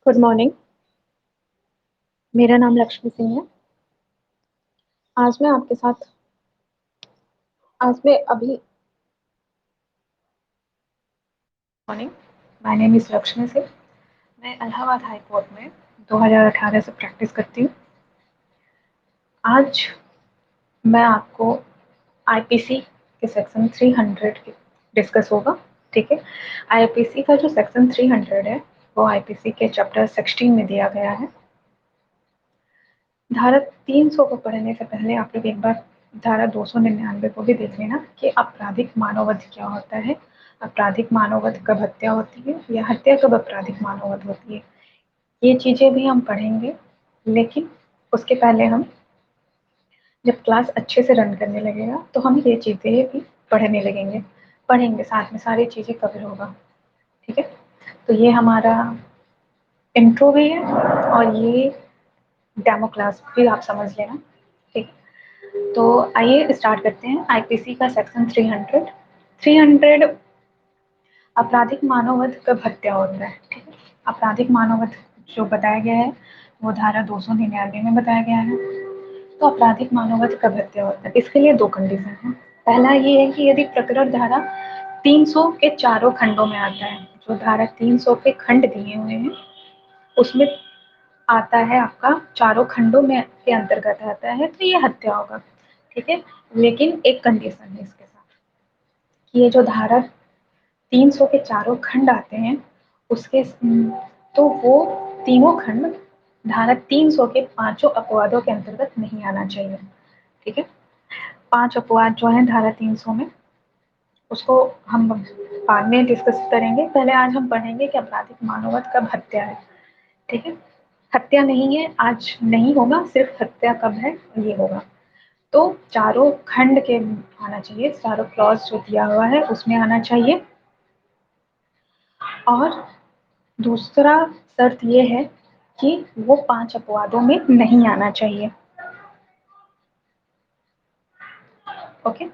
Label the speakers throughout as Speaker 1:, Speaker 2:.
Speaker 1: Good morning. मेरा नाम लक्ष्मी सिंह है। आज मैं आपके साथ आज मैं अभी morning. My name is Lakshmi Singh. मैं इलाहाबाद हाई कोर्ट में 2018 से प्रैक्टिस करती हूँ। आज मैं आपको आईपीसी के सेक्शन 300 की डिस्कस होगा। ठीक है। आईपीसी का जो सेक्शन 300 है वो आईपीसी के चैप्टर 16 में दिया गया है। धारा 300 को पढ़ने से पहले आप लोग एक बार धारा 299 को भी देख लेना कि आपराधिक मानववध क्या होता है। आपराधिक मानववध कब हत्या होती है या हत्या कब आपराधिक मानववध होती है, ये चीजें भी हम पढ़ेंगे। लेकिन उसके पहले हम जब क्लास अच्छे से रन करने लगेगा तो हम ये चीजें भी पढ़ेंगे साथ में सारी चीजें कवर होगा। ठीक है। तो ये हमारा इंट्रो भी है और ये डेमो क्लास भी आप समझ लेना। ठीक है। तो आइए स्टार्ट करते हैं। आईपीसी का सेक्शन 300 आपराधिक मानववध कब हत्या होता है। ठीक है। आपराधिक मानववध जो बताया गया है वो धारा 299 में बताया गया है। तो आपराधिक मानववध कब हत्या होता है, इसके लिए दो कंडीशन है। पहला ये है कि यदि प्रकरण धारा 300 के चारों खंडों में आता है, जो धारा 300 के खंड दिए हुए हैं उसमें आता है, आपका चारों खंडों में के अंतर्गत आता है, तो ये हत्या होगा। ठीक है। लेकिन एक कंडीशन है इसके साथ कि ये जो धारा 300 के चारों खंड आते हैं उसके तो वो तीनों खंड धारा 300 के पांचों अपवादों के अंतर्गत नहीं आना चाहिए। ठीक है। पांच अपवाद जो है धारा 300 में, उसको हम बाद में डिस्कस करेंगे। पहले आज हम पढ़ेंगे कि आपराधिक मानववध कब हत्या है। ठीक है। हत्या नहीं है, आज नहीं होगा, सिर्फ हत्या कब है ये होगा। तो चारों खंड के आना चाहिए, चारों क्लॉज जो दिया हुआ है उसमें आना चाहिए। और दूसरा शर्त ये है कि वो पांच अपवादों में नहीं आना चाहिए। ओके।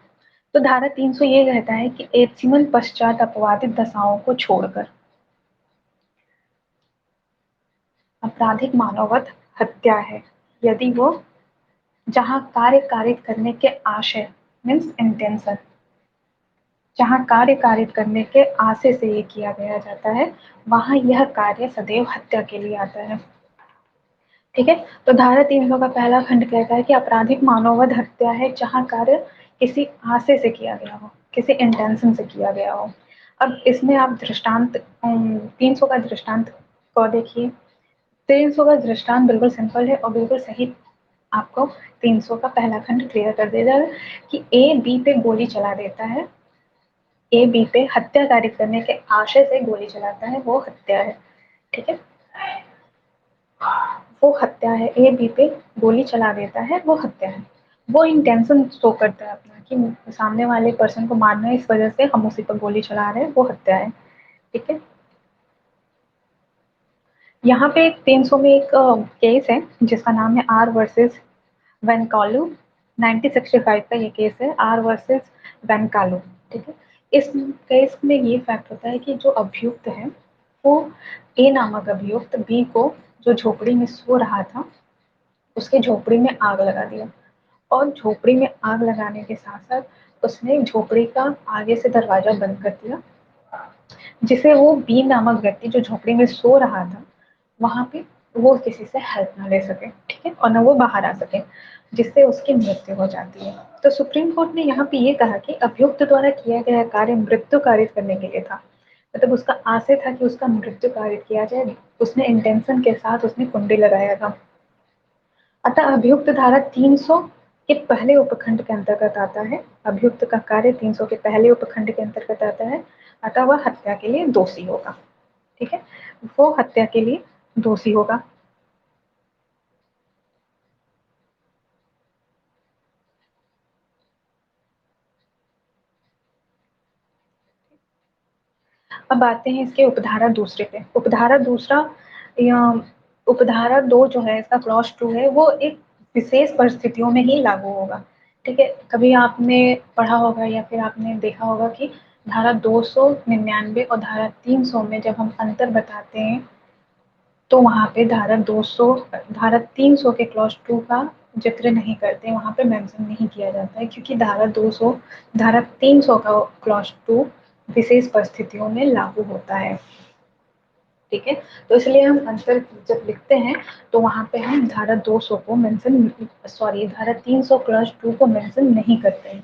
Speaker 1: तो धारा 300 ये कहता है कि एसीमन पश्चात अपवादित दशाओं को छोड़कर आपराधिक मानववध हत्या है यदि वो जहां कार्य कारित करने के आशय मीन्स इंटेंशन, जहां कार्य कारित करने के आशय से ये किया गया जाता है वहां यह कार्य सदैव हत्या के लिए आता है। ठीक है। तो धारा 300 का पहला खंड कहता है कि आपराधिक मानववध हत्या है जहां कार्य किसी आशय से किया गया हो, किसी इंटेंशन से किया गया हो। अब इसमें आप दृष्टांत 300 का दृष्टांत को देखिए। 300 का दृष्टांत बिल्कुल सिंपल है और बिल्कुल सही आपको 300 का पहला खंड क्लियर कर देगा कि ए बी पे गोली चला देता है, ए बी पे हत्या कारित करने के आशय से गोली चलाता है, वो हत्या है। ठीक है। वो हत्या है, ए बी पे गोली चला देता है, वो हत्या है। वो इंटेंशन शो करता है अपना कि सामने वाले पर्सन को मारना है, इस वजह से हम उसी पर गोली चला रहे हैं, वो हत्या है। ठीक है। यहाँ पे 300 में एक केस है जिसका नाम है आर वर्सेस वेनकालू। 1965 का ये केस है, आर वर्सेस वेनकालू। ठीक है। इस केस में ये फैक्ट होता है कि जो अभियुक्त है वो ए नामक अभियुक्त बी को, जो झोपड़ी में सो रहा था, उसके झोपड़ी में आग लगा दिया। और झोपड़ी में आग लगाने के साथ साथ उसने झोपड़ी का आगे से दरवाजा बंद कर दिया, जिसे वो बी नामक व्यक्ति जो झोपड़ी में सो रहा था वहां पे वो किसी से हेल्प ना ले सके। ठीक है। और ना वो बाहर आ सके, जिससे उसकी मृत्यु हो जाती है। तो सुप्रीम कोर्ट ने यहाँ पे ये कहा कि अभियुक्त द्वारा किया गया कार्य मृत्यु कारित करने के लिए था, मतलब उसका आशय था कि उसका मृत्यु कारित किया जाए, उसने इंटेंशन के साथ उसने कुंडी लगाया था। अतः अभियुक्त धारा 300 के पहले उपखंड के अंतर्गत आता है। अभियुक्त का कार्य 300 के पहले उपखंड के अंतर्गत आता है, अतः वह हत्या के लिए दोषी होगा। ठीक है। वो हत्या के लिए दोषी होगा। अब आते हैं इसके उपधारा दूसरे पे। उपधारा दूसरा या उपधारा दो जो है, इसका क्लॉज टू है, वो एक विशेष परिस्थितियों में ही लागू होगा। ठीक है। कभी आपने पढ़ा होगा या फिर आपने देखा होगा कि धारा 299 और धारा 300 में जब हम अंतर बताते हैं तो वहाँ पे धारा 300 के क्लॉज 2 का जिक्र नहीं करते, वहाँ पे मेंशन नहीं किया जाता है, क्योंकि धारा 300 का क्लॉज 2 विशेष परिस्थितियों में लागू होता है। ठीक है, तो इसलिए हम आंसर जब लिखते हैं तो वहाँ पे हम धारा 300 क्लॉज 2 को मेंशन नहीं करते हैं।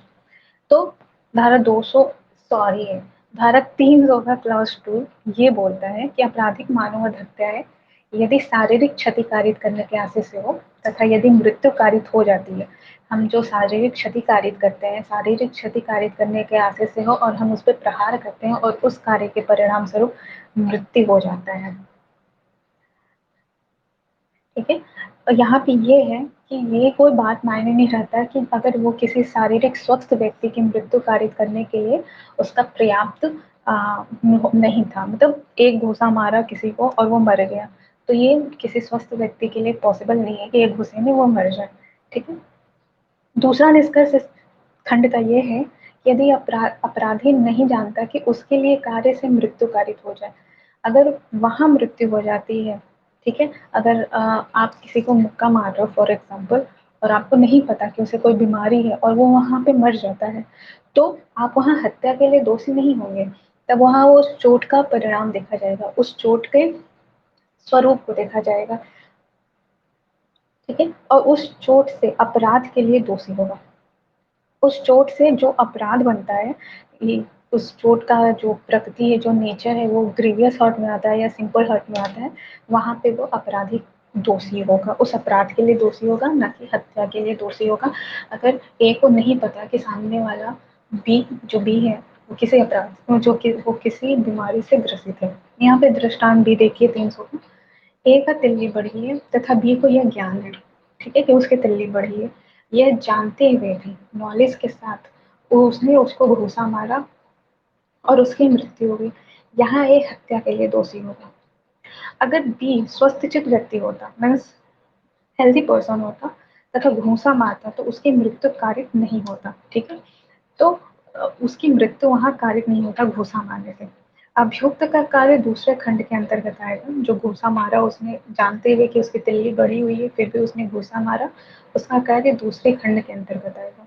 Speaker 1: तो धारा 200 सॉरी धारा 300 का क्लॉज 2 ये बोलता है कि आपराधिक मानव हत्याएं यदि शारीरिक क्षति कारित करने के आशय से हो तथा यदि मृत्यु कारित हो जाती है। हम जो शारीरिक क्षति कारित करते हैं, शारीरिक क्षति कारित करने के आशय से हो और हम उस पर प्रहार करते हैं और उस कार्य के परिणाम स्वरूप मृत्यु हो जाता है। ठीक है, और यहाँ पे ये है कि ये कोई बात मायने नहीं रहता कि अगर वो किसी शारीरिक स्वस्थ व्यक्ति की मृत्यु कारित करने के लिए उसका पर्याप्त नहीं था, मतलब एक घूसा मारा किसी को और वो मर गया, तो ये किसी स्वस्थ व्यक्ति के लिए पॉसिबल नहीं है कि एक घूसे में वो मर जाए। ठीक है, दूसरा निष्कर्ष इस खंड का ये है कि यदि अपराधी नहीं जानता कि उसके लिए कार्य से मृत्यु कारित हो जाए, अगर वहां मृत्यु हो जाती है, ठीक है, अगर आप किसी को मुक्का मार रहे हो फॉर एग्जाम्पल और आपको नहीं पता कि उसे कोई बीमारी है और वो वहां पे मर जाता है, तो आप वहां हत्या के लिए दोषी नहीं होंगे, तब वहां वो उस चोट का परिणाम देखा जाएगा, उस चोट के स्वरूप को देखा जाएगा। ठीक है, और उस चोट से अपराध के लिए दोषी होगा। उस चोट से जो अपराध बनता है, ये उस चोट का जो प्रकृति है, जो नेचर है, वो ग्रीवियस हर्ट में आता है या सिंपल हर्ट में आता है, वहां पे वो अपराधी दोषी होगा, उस अपराध के लिए दोषी होगा, ना कि हत्या के लिए दोषी होगा। अगर ए को नहीं पता कि सामने वाला बी है वो किसी अपराध वो किसी बीमारी से ग्रसित है। यहाँ पे दृष्टांत भी देखिए 300 का। ए का तिल्ली बढ़ी है तथा बी को यह ज्ञान है, ठीक है, कि उसके तिल्ली बढ़ी है, यह जानते हुए भी नॉलेज के साथ उसने उसको घूसा मारा और उसकी मृत्यु हो गई। यहाँ ए हत्या के लिए दोषी होगा। अगर बी स्वस्थचित व्यक्ति होता, मीन्स हेल्दी पर्सन होता तथा घूसा मारता, तो उसकी मृत्यु कारित नहीं होता। ठीक है, तो उसकी मृत्यु वहां कारित नहीं होता घूसा मारने से। अभियुक्त का कार्य दूसरे खंड के अंतर्गत आएगा। जो घूसा मारा उसने जानते हुए कि उसकी तिल्ली बढ़ी हुई है फिर भी उसने घूसा मारा, उसका कार्य दूसरे खंड के अंतर्गत आएगा।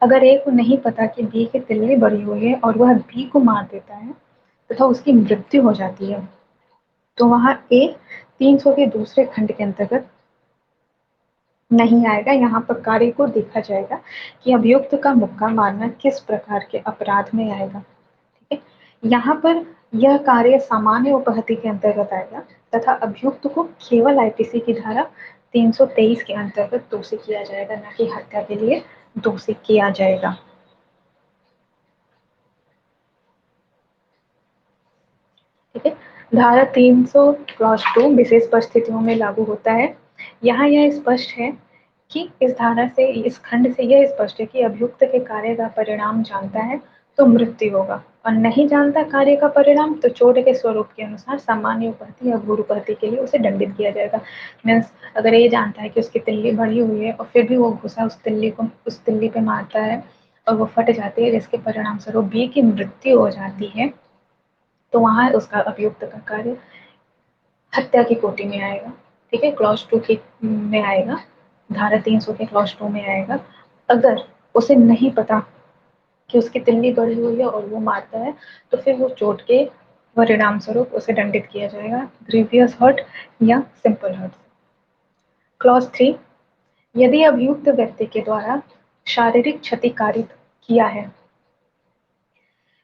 Speaker 1: अगर ए को नहीं पता कि बी की तिल्ली बढ़ी हुई है और वह बी को मार देता है तथा उसकी मृत्यु हो जाती है, तो वहां ए 300 के दूसरे खंड के अंतर्गत नहीं आएगा। यहाँ पर कार्य को देखा जाएगा कि अभियुक्त का मुक्का मारना किस प्रकार के अपराध में आएगा। ठीक है, यहाँ पर यह कार्य सामान्य उपहति के अंतर्गत आएगा तथा अभियुक्त को केवल आईपीसी की धारा 323 के अंतर्गत दोषी किया जाएगा, न कि हत्या के लिए दोषी किया जाएगा। ठीक है, धारा 300 क्लॉज 2 विशेष परिस्थितियों में लागू होता है। यहाँ यह स्पष्ट है कि इस खंड से यह स्पष्ट है कि अभियुक्त के कार्य का परिणाम जानता है तो मृत्यु होगा, और नहीं जानता कार्य का परिणाम तो चोट के स्वरूप के अनुसार सामान्य उपहति या घोर उपहति के लिए उसे दंडित किया जाएगा। मीन्स अगर ये जानता है कि उसकी तिल्ली बढ़ी हुई है और फिर भी वो घुसा उस तिल्ली पे मारता है और वो फट जाती है, जिसके परिणाम स्वरूप बी की मृत्यु हो जाती है, तो वहां उसका अभियुक्त का कार्य हत्या की कोटि में आएगा। ठीक है, क्लॉज 2 की में आएगा, धारा 300 के क्लॉज 2 में आएगा। अगर उसे नहीं पता कि उसकी तिल्ली बढ़ी हुई है और वो मारता है, तो फिर वो चोट के परिणाम स्वरूप उसे दंडित किया जाएगा, ग्रीवियस हर्ट या सिंपल हर्ट। क्लॉज 3, यदि अभियुक्त व्यक्ति के द्वारा शारीरिक क्षति कारित किया है,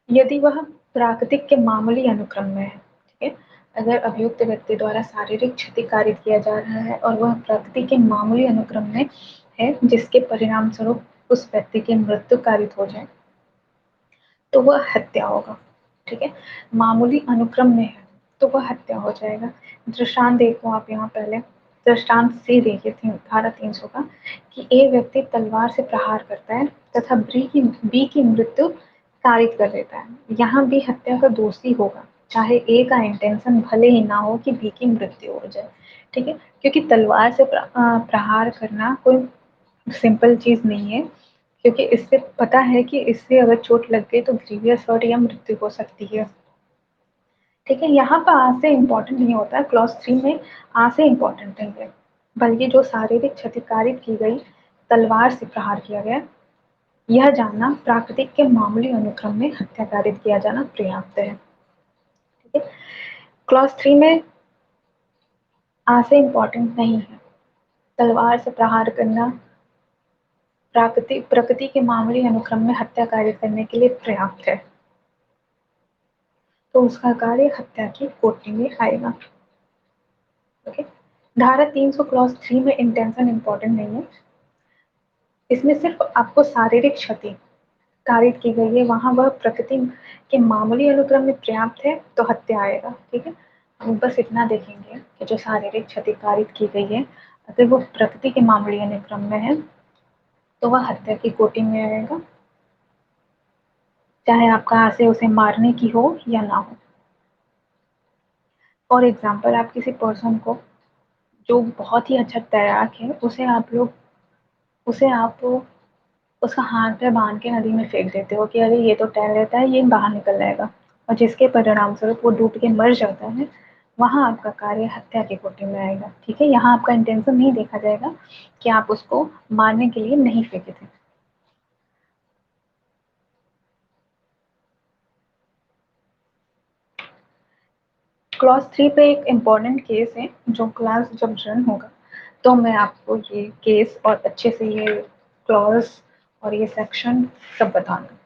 Speaker 1: यदि वह प्राकृतिक के मामूली अनुक्रम में है। ठीक है, अगर अभियुक्त व्यक्ति द्वारा शारीरिक क्षति कारित किया जा रहा है और वह प्रकृति के मामूली अनुक्रम में है, जिसके परिणाम स्वरूप उस व्यक्ति की मृत्यु कारित हो जाए, तो वह हत्या होगा। ठीक है, मामूली अनुक्रम में है तो वह हत्या हो जाएगा। दृष्टांत देखो आप यहाँ पहले, दृष्टांत सी देखिए धारा 300 का, कि ए व्यक्ति तलवार से प्रहार करता है तथा बी की मृत्यु कारित कर देता है। यहाँ भी हत्या का दोषी होगा, चाहे ए का इंटेंशन भले ही ना हो कि बी की मृत्यु हो जाए। ठीक है, क्योंकि तलवार से प्रहार करना कोई सिंपल चीज नहीं है, क्योंकि इससे पता है कि इससे अगर चोट लग गई तो ग्रीवियस हर्ट या मृत्यु हो सकती है। ठीक है, यहाँ पर आ से इम्पोर्टेंट नहीं होता है, क्लॉज 3 में आ से इम्पोर्टेंट नहीं है, बल्कि जो शारीरिक क्षति कारित की गई, तलवार से प्रहार किया गया, यह जानना प्राकृतिक के मामूली अनुक्रम में हत्या कारित किया जाना पर्याप्त है। ठीक है, क्लॉज 3 में आ से इम्पोर्टेंट नहीं है, तलवार से प्रहार करना प्रकृति के मामूली अनुक्रम में हत्या कार्य करने के लिए पर्याप्त है, तो उसका कार्य हत्या की कोटि में आएगा। ओके, धारा 300 क्लॉज 3 में इंटेंशन इंपॉर्टेंट नहीं है, इसमें सिर्फ आपको शारीरिक क्षति कारित की गई है, वहां वह प्रकृति के मामूली अनुक्रम में पर्याप्त है तो हत्या आएगा। ठीक है, हम बस इतना देखेंगे कि जो शारीरिक क्षति कारित की गई है, अगर वो प्रकृति के मामूली अनुक्रम में है तो वह हत्या की कोटि में आएगा, चाहे आपका आशय उसे मारने की हो या ना हो। फॉर एग्जाम्पल, आप किसी पर्सन को जो बहुत ही अच्छा तैराक है, उसे आप उसका हाथ पे बांध के नदी में फेंक देते हो कि अरे ये तो तैर लेता है, ये बाहर निकल जाएगा, और जिसके परिणाम स्वरूप वो डूब के मर जाता है, वहां आपका कार्य हत्या के कोटि में आएगा। ठीक है, यहाँ आपका इंटेंशन नहीं देखा जाएगा कि आप उसको मारने के लिए नहीं फेंके थे। क्लॉज 3 पे एक इम्पॉर्टेंट केस है, जो क्लास जब रन होगा तो मैं आपको ये केस और अच्छे से ये क्लॉज और ये सेक्शन सब बताऊंगा।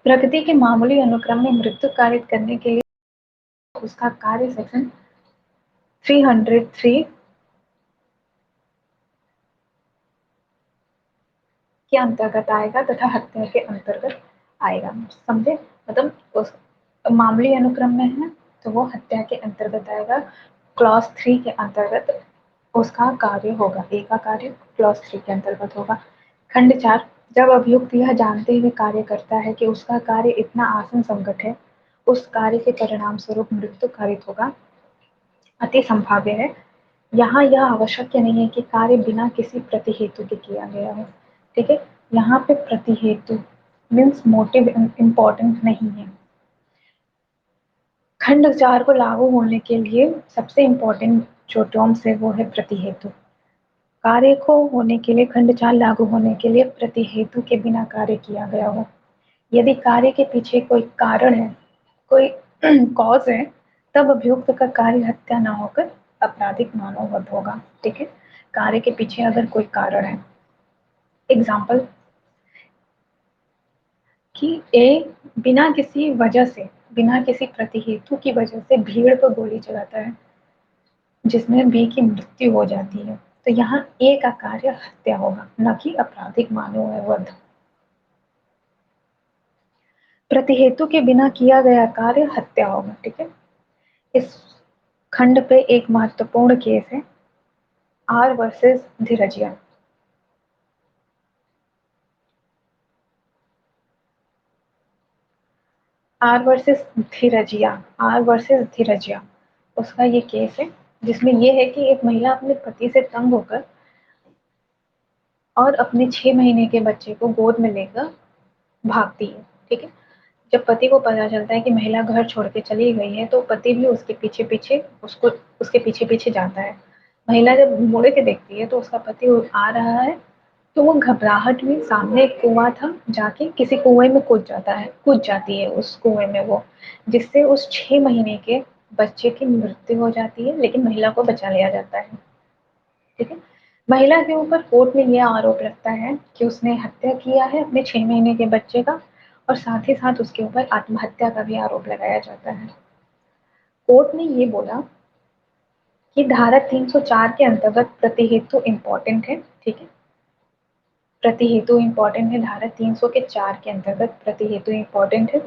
Speaker 1: प्रकृति के मामूली अनुक्रम में मृत्यु कारित करने के लिए उसका कार्य सेक्शन 303 के अंतर्गत आएगा तथा हत्या के अंतर्गत आएगा। समझे, मतलब उस मामूली अनुक्रम में है तो वो हत्या के अंतर्गत आएगा, क्लॉज 3 के अंतर्गत उसका कार्य होगा, ए का कार्य क्लॉज 3 के अंतर्गत होगा। खंड 4, जब अभियुक्त यह जानते हुए कार्य करता है कि उसका कार्य इतना आसन संकट है, उस कार्य के परिणाम स्वरूप मृत्यु कारित होगा, अति संभाव्य है। यहाँ यह आवश्यक नहीं है कि कार्य बिना किसी प्रतिहेतु के किया गया हो। ठीक है, यहाँ पे प्रतिहेतु मीन्स मोटिव इम्पोर्टेंट नहीं है। खंड 4 को लागू होने के लिए सबसे इम्पोर्टेंट जो टर्म्स है वो है प्रतिहेतु। कार्य को होने के लिए, खंड 4 लागू होने के लिए प्रतिहेतु के बिना कार्य किया गया हो। यदि कार्य के पीछे कोई कारण है, कोई कॉज है, तब अभियुक्त का कार्य हत्या न होकर आपराधिक मानववध होगा। ठीक है, कार्य के पीछे अगर कोई कारण है, एग्जाम्पल कि ए बिना किसी वजह से, बिना किसी प्रतिहेतु की वजह से भीड़ पर गोली चलाता है जिसमें बी की मृत्यु हो जाती है, तो यहाँ ए का कार्य हत्या होगा, न कि आपराधिक मानववध। प्रतिहेतु के बिना किया गया कार्य हत्या होगा। ठीक है, इस खंड पे एक महत्वपूर्ण केस है, आर वर्सेस धीरजिया। आर वर्सेस धीरजिया उसका ये केस है, जिसमें ये है कि एक महिला अपने पति से तंग होकर और अपने 6 महीने के बच्चे को गोद में लेकर भागती है। ठीक है, जब पति को पता चलता है कि महिला घर छोड़ के चली गई है, तो पति भी उसके पीछे पीछे उसके पीछे पीछे जाता है। महिला जब मुड़ के देखती है तो उसका पति आ रहा है, तो वो घबराहट में, सामने एक कुआं था, जाके किसी कुएं में कूद जाती है उस कुएं में वो, जिससे उस 6 महीने के बच्चे की मृत्यु हो जाती है, लेकिन महिला को बचा लिया जाता है। ठीक है, महिला के ऊपर कोर्ट में यह आरोप लगता है कि उसने हत्या किया है अपने 6 महीने के बच्चे का, और साथ ही साथ उसके ऊपर आत्महत्या का भी आरोप लगाया जाता है। कोर्ट ने ये बोला कि धारा 304 के अंतर्गत प्रतिहेतु इम्पोर्टेंट है। ठीक है, प्रतिहेतु इम्पोर्टेंट है, धारा 300 के 4 के अंतर्गत प्रतिहेतु इम्पोर्टेंट है,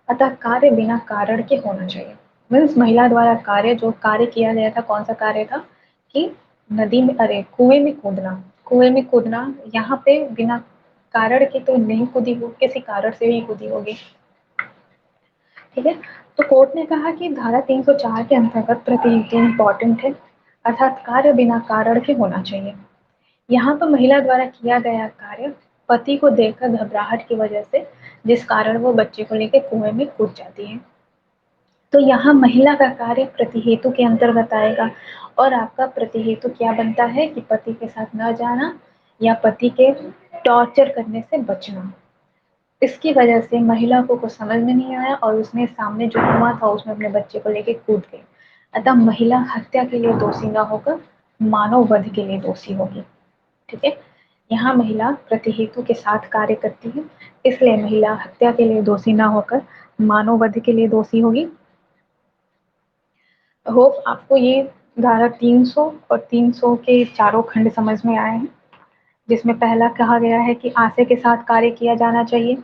Speaker 1: अतः कार्य बिना कारण के होना चाहिए। मीन्स महिला द्वारा कार्य, जो कार्य किया गया था, कौन सा कार्य था कि नदी में, अरे कुएं में कूदना, यहाँ पे बिना कारण के तो नहीं कूदी हो, किसी कारण से ही कूदी होगी। ठीक है, तो कोर्ट ने कहा कि धारा 304 के अंतर्गत प्रतिहेतु इम्पोर्टेंट है, अर्थात कार्य बिना कारण के होना चाहिए। यहाँ पर महिला द्वारा किया गया कार्य पति को देखकर घबराहट की वजह से, जिस कारण वो बच्चे को लेकर कुएं में कूद जाती है, तो यहाँ महिला का कार्य प्रतिहेतु के अंतर्गत आएगा, और आपका प्रतिहेतु क्या बनता है कि पति के साथ न जाना या पति के टॉर्चर करने से बचना। इसकी वजह से महिला को कुछ समझ में नहीं आया और उसने सामने जो कुआं था उसमें अपने बच्चे को लेके कूद गई। अतः महिला हत्या के लिए दोषी न होकर मानव वध के लिए दोषी होगी। ठीक है, यहाँ महिला प्रतिहेतु के साथ कार्य करती है, इसलिए महिला हत्या के लिए दोषी न होकर मानव वध के लिए दोषी होगी। होप आपको ये धारा 300 और 300 के चारों खंड समझ में आए हैं, जिसमें पहला कहा गया है कि आशय के साथ कार्य किया जाना चाहिए,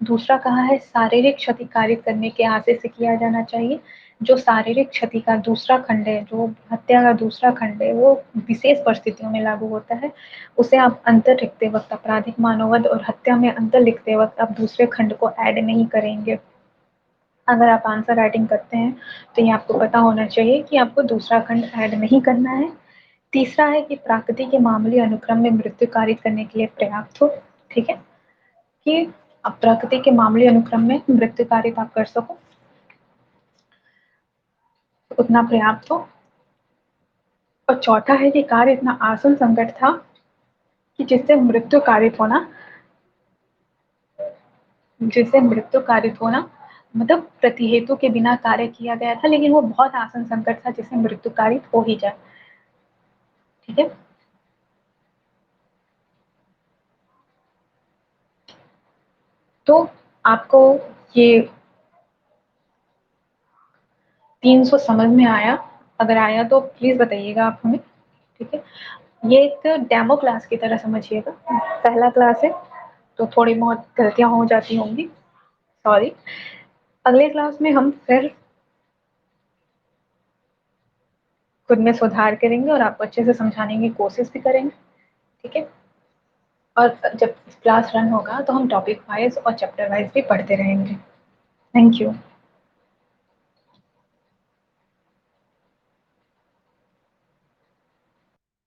Speaker 1: दूसरा कहा है शारीरिक क्षति कार्य करने के आशय से किया जाना चाहिए। जो शारीरिक क्षति का दूसरा खंड है, जो हत्या का दूसरा खंड है, वो विशेष परिस्थितियों में लागू होता है। उसे आप अंतर लिखते वक्त, आपराधिक मानववध और हत्या में अंतर लिखते वक्त आप दूसरे खंड को ऐड नहीं करेंगे। अगर आप आंसर राइटिंग करते हैं तो ये आपको पता होना चाहिए कि आपको दूसरा खंड ऐड नहीं करना है। तीसरा है कि प्राकृति के मामूली अनुक्रम में मृत्यु कारित करने के लिए पर्याप्त हो। ठीक है, कि आप प्रकृति के मामूली अनुक्रम में मृत्यु कारित आप कर सको, उतना पर्याप्त हो। और चौथा है कि कार्य इतना आसन संकट था कि जिससे मृत्यु कारित होना मतलब प्रतिहेतु के बिना कार्य किया गया था, लेकिन वो बहुत आसन संकट था जिससे मृत्यु कारित हो ही जाए। ठीक है, तो आपको ये 300 समझ में आया? अगर आया तो प्लीज बताइएगा आप हमें। ठीक है, ये एक डेमो क्लास की तरह समझिएगा, पहला क्लास है तो थोड़ी बहुत गलतियां हो जाती होंगी, सॉरी। अगले क्लास में हम फिर खुद में सुधार करेंगे और आपको अच्छे से समझाने की कोशिश भी करेंगे। ठीक है, और जब क्लास रन होगा तो हम टॉपिक वाइज और चैप्टर वाइज भी पढ़ते रहेंगे। Thank you.